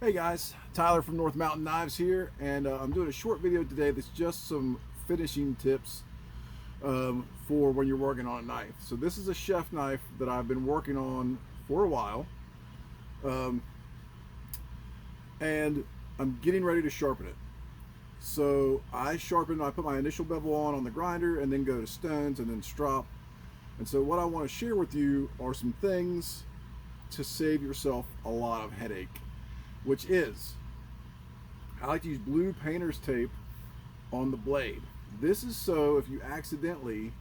Hey guys, Tyler from North Mountain Knives here, and I'm doing a short video today that's just some finishing tips for when you're working on a knife. So this is a chef knife that I've been working on for a while, um, and I'm getting ready to sharpen it. So I put my initial bevel on the grinder and then go to stones and then strop. And so what I want to share with you are some things to save yourself a lot of headache, which is I like to use blue painter's tape on the blade. This is so if you accidentally,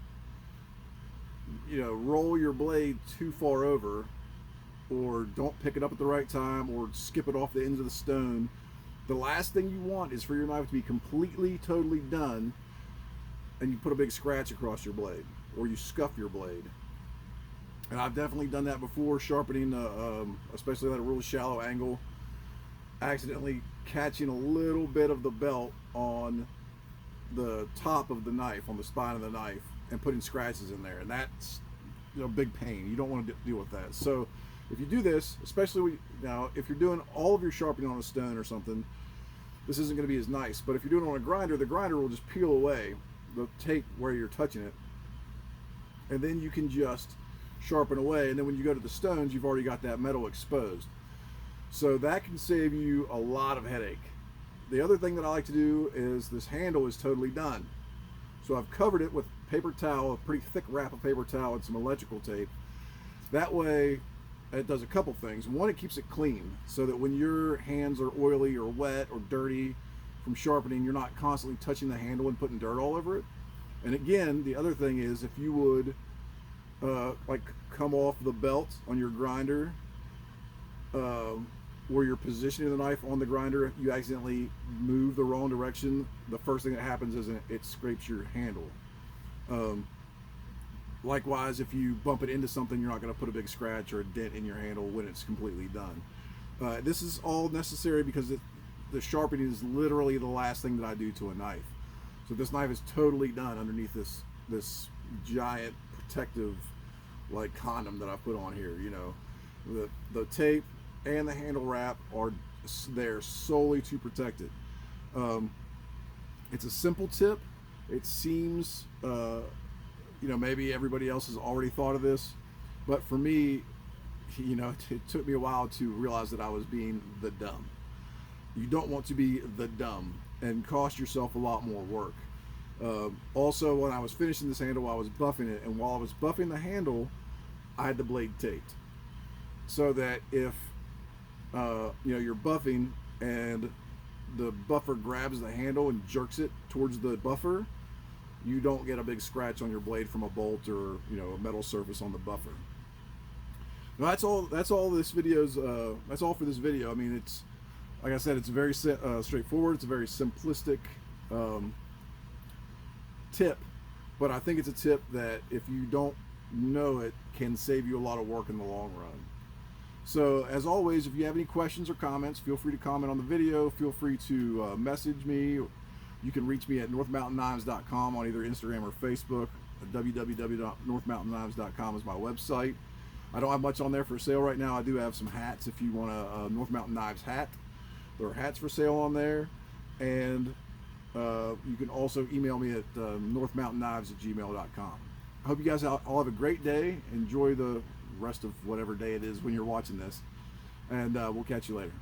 roll your blade too far over, or don't pick it up at the right time, or skip it off the ends of the stone, the last thing you want is for your knife to be completely, totally done, and you put a big scratch across your blade, or you scuff your blade. And I've definitely done that before, sharpening, especially at a real shallow angle, accidentally catching a little bit of the belt on the top of the knife, on the spine of the knife, and putting scratches in there, and that's big pain. You don't want to deal with that. So if you do this, especially now if you're doing all of your sharpening on a stone or something, this isn't going to be as nice. But if you're doing it on a grinder, the grinder will just peel away the tape where you're touching it, and then you can just sharpen away, and then when you go to the stones, you've already got that metal exposed. So that can save you a lot of headache. The other thing that I like to do is this handle is totally done. So I've covered it with paper towel, a pretty thick wrap of paper towel and some electrical tape. That way it does a couple things. One, it keeps it clean so that when your hands are oily or wet or dirty from sharpening, you're not constantly touching the handle and putting dirt all over it. And again, the other thing is if you would like come off the belt on your grinder, where you're positioning the knife on the grinder, you accidentally move the wrong direction, the first thing that happens is it scrapes your handle. Likewise, if you bump it into something, you're not going to put a big scratch or a dent in your handle when it's completely done. This is all necessary because the sharpening is literally the last thing that I do to a knife. So this knife is totally done underneath this giant protective like condom that I put on here. The tape and the handle wrap are there solely to protect it. It's a simple tip. It seems maybe everybody else has already thought of this, but for me, it took me a while to realize that I was being the dumb. You don't want to be the dumb and cost yourself a lot more work. Also, when I was finishing this handle, I was buffing it, and while I was buffing the handle, I had the blade taped so that if you're buffing and the buffer grabs the handle and jerks it towards the buffer, you don't get a big scratch on your blade from a bolt or a metal surface on the buffer. Now, that's all this video's that's all for this video. I mean, it's like I said, it's very straightforward. It's a very simplistic tip, but I think it's a tip that if you don't know it, can save you a lot of work in the long run. So as always, if you have any questions or comments, feel free to comment on the video. Feel free to message me. You can reach me at northmountainnknives.com on either Instagram or Facebook. www.northmountainnknives.com is my website. I don't have much on there for sale right now. I do have some hats if you want a North Mountain Knives hat. There are hats for sale on there. And you can also email me at northmountainnknives@gmail.com. I hope you guys all have a great day. Enjoy the rest of whatever day it is when you're watching this. And we'll catch you later.